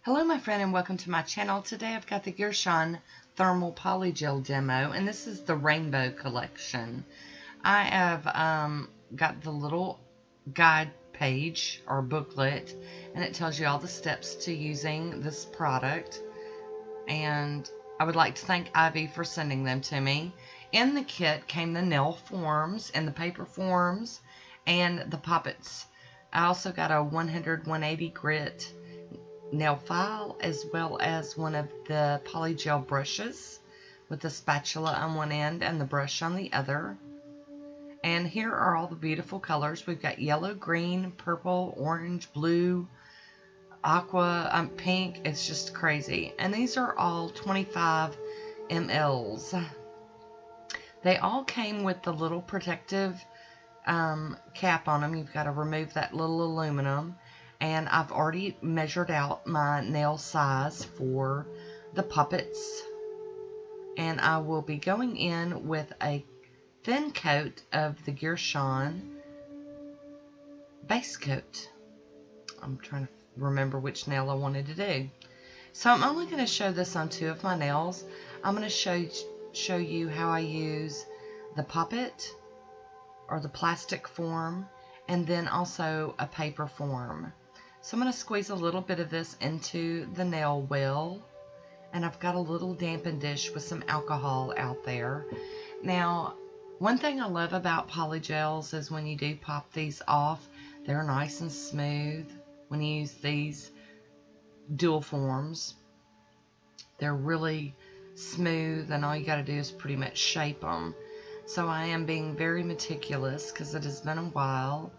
Hello my friend and welcome to my channel. Today I've got the Gershion Thermal Polygel demo and this is the Rainbow Collection. I have got the little guide page or booklet and it tells you all the steps to using this product, and I would like to thank Ivy for sending them to me. In the kit came the nail forms and the paper forms and the poppets. I also got a 100-180 grit nail file as well as one of the polygel brushes with the spatula on one end and the brush on the other. And here are all the beautiful colors. We've got yellow, green, purple, orange, blue, aqua, pink. It's just crazy. And these are all 25 mLs. They all came with the little protective cap on them. You've got to remove that little aluminum. And I've already measured out my nail size for the puppets. And I will be going in with a thin coat of the Gershion base coat. I'm trying to remember which nail I wanted to do. So I'm only going to show this on 2 of my nails. I'm going to show you how I use the poppet or the plastic form and then also a paper form. So I'm going to squeeze a little bit of this into the nail well, and I've got a little dampen dish with some alcohol out there. Now, one thing I love about polygels is when you do pop these off, they're nice and smooth. When you use these dual forms, they're really smooth, and all you got to do is pretty much shape them. So I am being very meticulous because it has been a while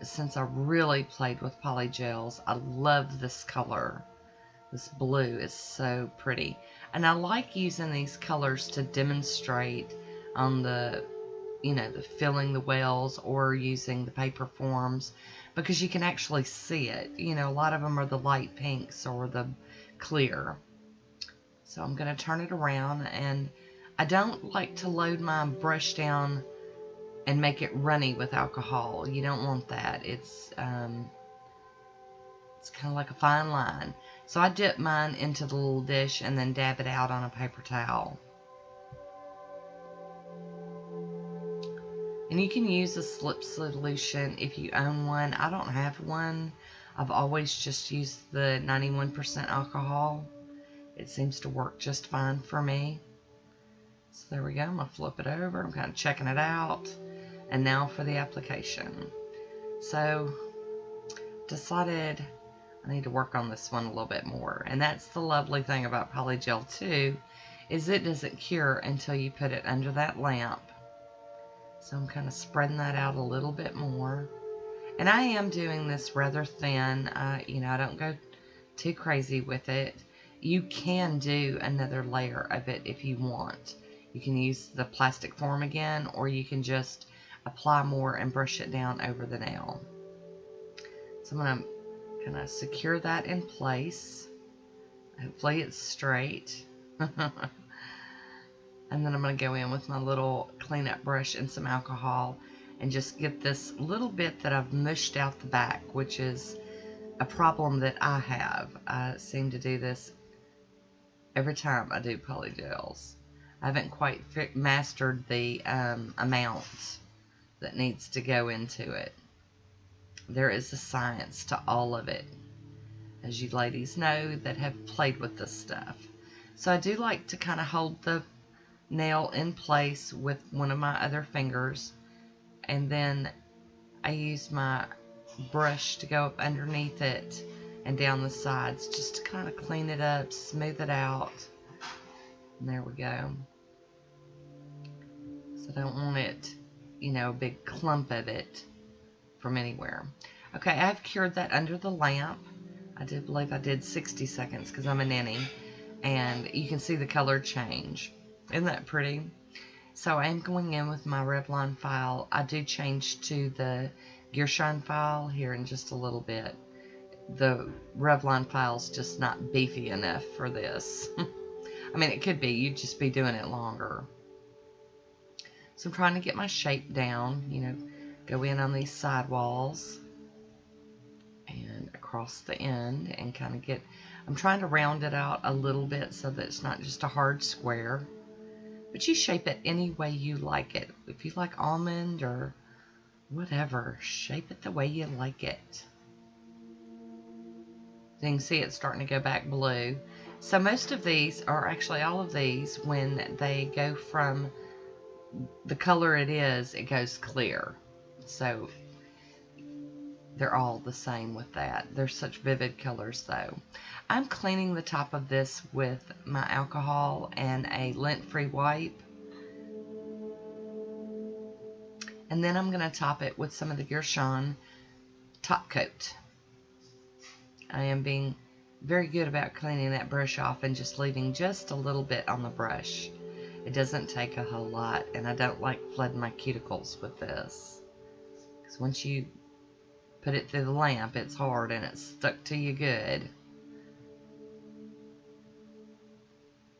since I really played with polygels. I love this color. This blue is so pretty. And I like using these colors to demonstrate on the, the filling the wells or using the paper forms, because you can actually see it. A lot of them are the light pinks or the clear. So I'm going to turn it around, and I don't like to load my brush down and make it runny with alcohol. You don't want that. It's kind of like a fine line. So I dip mine into the little dish and then dab it out on a paper towel. And you can use a slip solution if you own one. I don't have one. I've always just used the 91% alcohol. It seems to work just fine for me. So there we go. I'm going to flip it over. I'm kind of checking it out. And now for the application. So, decided I need to work on this one a little bit more. And that's the lovely thing about polygel too, is it doesn't cure until you put it under that lamp. So I'm kind of spreading that out a little bit more. And I am doing this rather thin. I don't go too crazy with it. You can do another layer of it if you want. You can use the plastic form again, or you can just apply more and brush it down over the nail. So I'm going to kind of secure that in place. Hopefully it's straight. And then I'm going to go in with my little cleanup brush and some alcohol and just get this little bit that I've mushed out the back, which is a problem that I have. I seem to do this every time I do polygels. I haven't quite mastered the amount that needs to go into it. There is a science to all of it, as you ladies know that have played with this stuff. So I do like to kind of hold the nail in place with one of my other fingers, and then I use my brush to go up underneath it and down the sides just to kind of clean it up, smooth it out. And there we go. So I don't want it, a big clump of it from anywhere. Okay, I've cured that under the lamp. I do believe I did 60 seconds because I'm a ninny. And you can see the color change. Isn't that pretty? So I'm going in with my Revlon file. I do change to the Gershion file here in just a little bit. The Revlon file's just not beefy enough for this. I mean, it could be. You'd just be doing it longer. So I'm trying to get my shape down, go in on these side walls and across the end and kind of get, I'm trying to round it out a little bit so that it's not just a hard square. But you shape it any way you like it. If you like almond or whatever, shape it the way you like it. So you can see it's starting to go back blue. So most of these, or actually all of these, when they go from the color it is, it goes clear. So they're all the same with that. They're such vivid colors though. I'm cleaning the top of this with my alcohol and a lint-free wipe. And then I'm going to top it with some of the Gershion Topcoat. I am being very good about cleaning that brush off and just leaving just a little bit on the brush. It doesn't take a whole lot, and I don't like flooding my cuticles with this. Because once you put it through the lamp, it's hard and it's stuck to you good.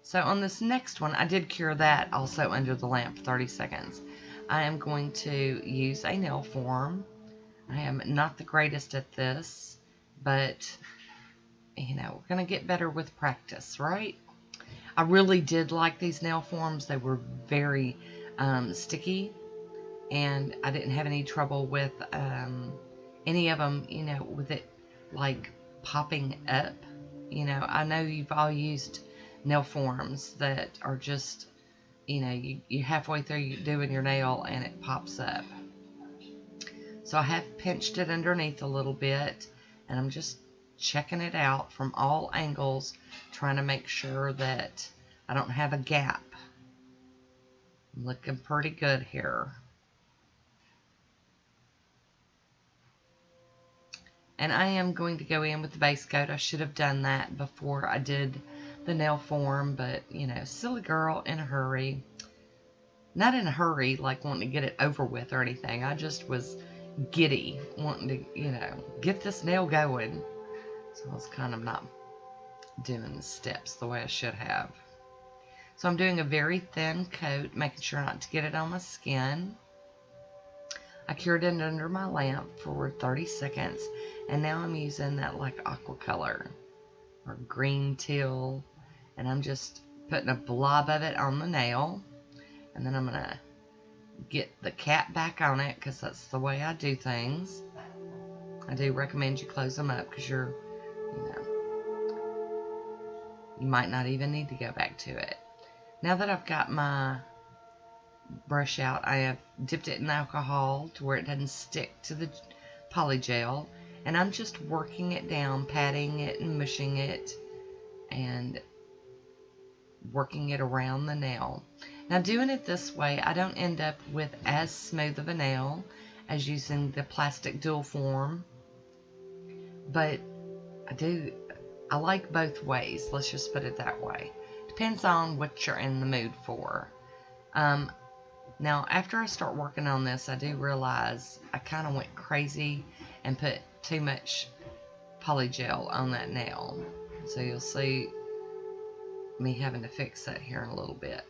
So on this next one, I did cure that also under the lamp for 30 seconds. I am going to use a nail form. I am not the greatest at this, but you know, we're going to get better with practice, right? I really did like these nail forms. They were very sticky, and I didn't have any trouble with any of them, you know, with it like popping up. You know, I know you've all used nail forms that are just, you know, you halfway through doing your nail and it pops up. So I have pinched it underneath a little bit, and I'm just checking it out from all angles, trying to make sure that I don't have a gap. I'm looking pretty good here. And I am going to go in with the base coat. I should have done that before I did the nail form, but, you know, silly girl in a hurry. Not in a hurry, like wanting to get it over with or anything. I just was giddy, wanting to, you know, get this nail going. So I was kind of not doing the steps the way I should have. So I'm doing a very thin coat, making sure not to get it on my skin. I cured it under my lamp for 30 seconds, and now I'm using that like aqua color or green teal, and I'm just putting a blob of it on the nail, and then I'm going to get the cap back on it because that's the way I do things. I do recommend you close them up because you're, you know, you might not even need to go back to it. Now that I've got my brush out, I have dipped it in alcohol to where it doesn't stick to the polygel, and I'm just working it down, patting it and mushing it and working it around the nail. Now doing it this way, I don't end up with as smooth of a nail as using the plastic dual form, but I like both ways. Let's just put it that way. Depends on what you're in the mood for. Now, after I start working on this, I do realize I kind of went crazy and put too much polygel on that nail. So you'll see me having to fix that here in a little bit.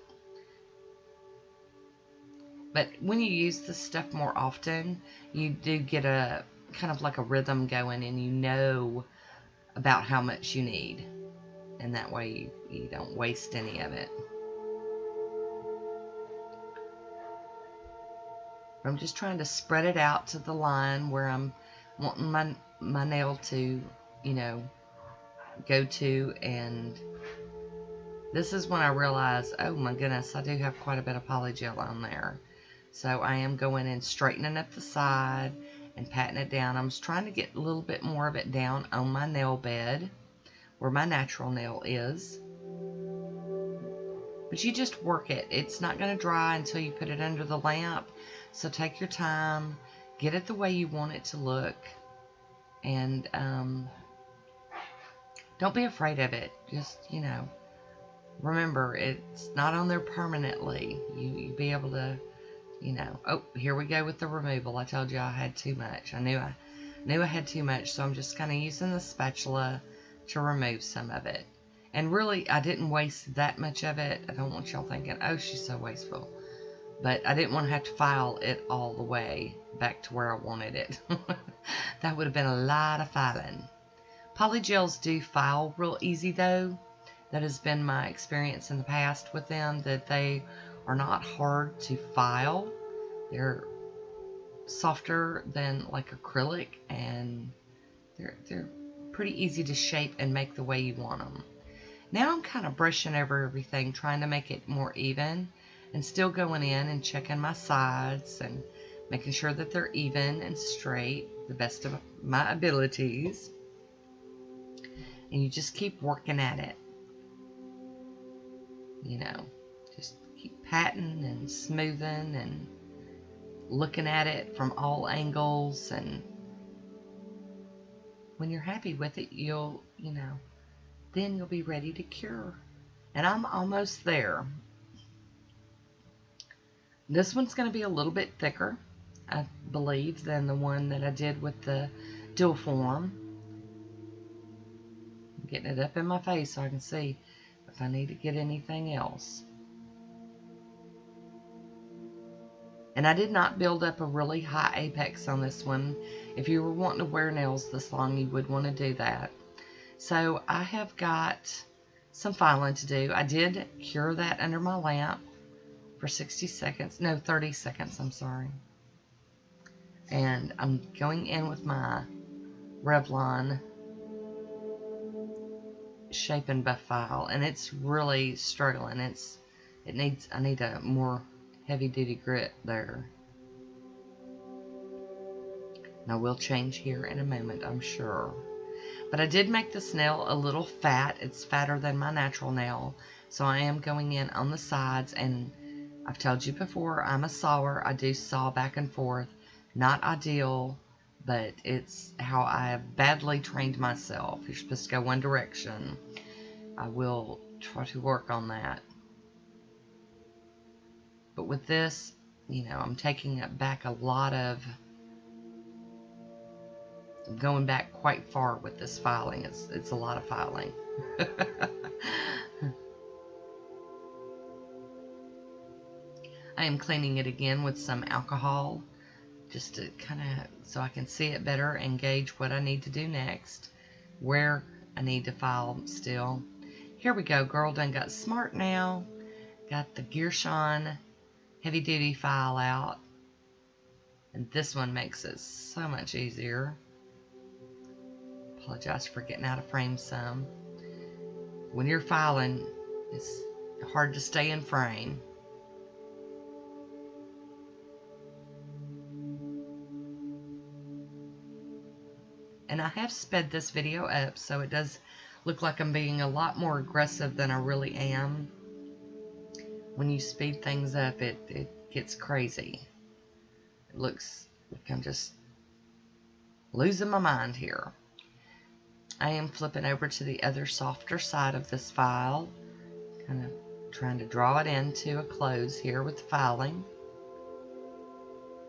But when you use this stuff more often, you do get a kind of like a rhythm going, and you know about how much you need. And that way you don't waste any of it. I'm just trying to spread it out to the line where I'm wanting my nail to, you know, go to. And this is when I realize, oh my goodness, I do have quite a bit of polygel on there. So I am going and straightening up the side and patting it down. I'm just trying to get a little bit more of it down on my nail bed where my natural nail is. But you just work it. It's not going to dry until you put it under the lamp. So take your time, get it the way you want it to look, and don't be afraid of it. Just, you know, remember, it's not on there permanently. You be able to, you know, oh, here we go with the removal. I told you I had too much. I knew I had too much, so I'm just kind of using the spatula to remove some of it. And really, I didn't waste that much of it. I don't want y'all thinking, oh, she's so wasteful. But I didn't want to have to file it all the way. back to where I wanted it. That would have been a lot of filing. Polygels do file real easy though. That has been my experience in the past with them, that they are not hard to file. They're softer than like acrylic, and they're pretty easy to shape and make the way you want them. Now I'm kind of brushing over everything, trying to make it more even, and still going in and checking my sides and making sure that they're even and straight, the best of my abilities. And you just keep working at it. You know, just keep patting and smoothing and looking at it from all angles, and when you're happy with it, then you'll be ready to cure. And I'm almost there. This one's going to be a little bit thicker, I believe, than the one that I did with the dual form. I'm getting it up in my face so I can see if I need to get anything else. And I did not build up a really high apex on this one. If you were wanting to wear nails this long, you would want to do that. So I have got some filing to do. I did cure that under my lamp for 30 seconds, I'm sorry. And I'm going in with my Revlon Shape and Buff file, and it's really struggling. I need a more heavy duty grit there. And I will change here in a moment, I'm sure. But I did make this nail a little fat. It's fatter than my natural nail. So I am going in on the sides, and I've told you before, I'm a sawer. I do saw back and forth. Not ideal, but it's how I have badly trained myself. You're supposed to go one direction. I will try to work on that. But with this, I'm taking it back a lot of... I'm going back quite far with this filing. It's a lot of filing. I am cleaning it again with some alcohol, just to kind of, so I can see it better and gauge what I need to do next, where I need to file still. Here we go, girl done got smart now. Got the Gershion heavy duty file out, and this one makes it so much easier. Apologize for getting out of frame some. When you're filing, it's hard to stay in frame. And I have sped this video up, so it does look like I'm being a lot more aggressive than I really am. When you speed things up, it gets crazy. It looks like I'm just losing my mind here. I am flipping over to the other softer side of this file, kind of trying to draw it into a close here with the filing.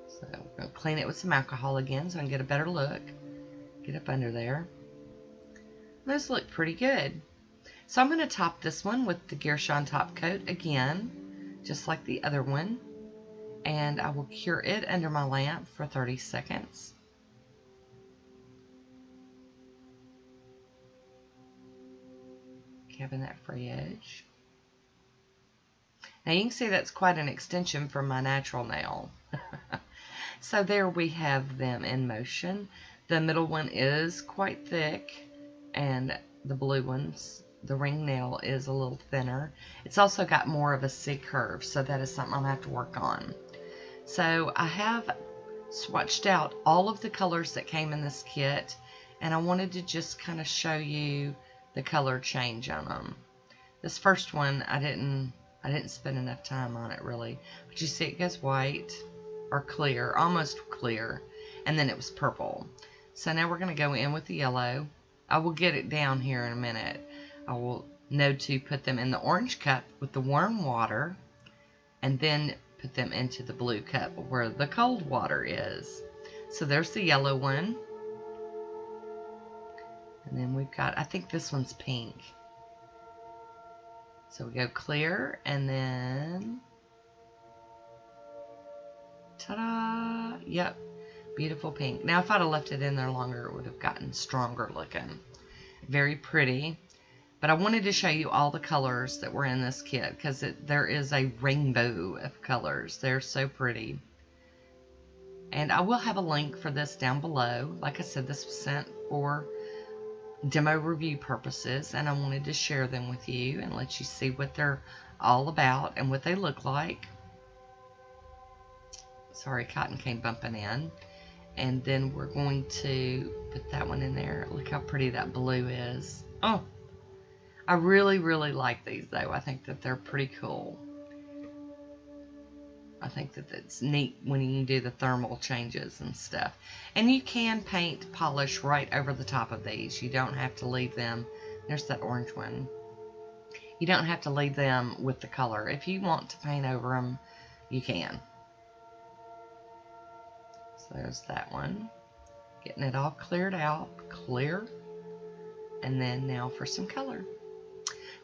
So I'm going to clean it with some alcohol again so I can get a better look. Get up under there. Those look pretty good. So I'm going to top this one with the Gershion Topcoat again, just like the other one. And I will cure it under my lamp for 30 seconds. Having that free edge. Now you can see that's quite an extension from my natural nail. So there we have them in motion. The middle one is quite thick, and the blue one's, the ring nail, is a little thinner. It's also got more of a C curve, so that is something I'll have to work on. So I have swatched out all of the colors that came in this kit, and I wanted to just kind of show you the color change on them. This first one, I didn't spend enough time on it really, but you see it goes white or clear, almost clear, and then it was purple. So now we're going to go in with the yellow. I will get it down here in a minute. I will know to put them in the orange cup with the warm water, and then put them into the blue cup where the cold water is. So there's the yellow one. And then we've got, I think this one's pink. So we go clear, and then, ta-da! Yep, Beautiful pink. Now, if I'd have left it in there longer, it would have gotten stronger looking. Very pretty. But I wanted to show you all the colors that were in this kit because there is a rainbow of colors. They're so pretty. And I will have a link for this down below. Like I said, this was sent for demo review purposes, and I wanted to share them with you and let you see what they're all about and what they look like. Sorry, cotton came bumping in. And then we're going to put that one in there. Look how pretty that blue is. Oh, I really, really like these, though. I think that they're pretty cool. I think that it's neat when you do the thermal changes and stuff. And you can paint polish right over the top of these. You don't have to leave them. There's that orange one. You don't have to leave them with the color. If you want to paint over them, you can. So there's that one. Getting it all cleared out. Clear. And then now for some color.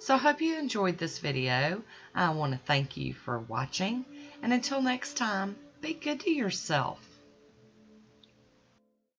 So I hope you enjoyed this video. I want to thank you for watching. And until next time, be good to yourself.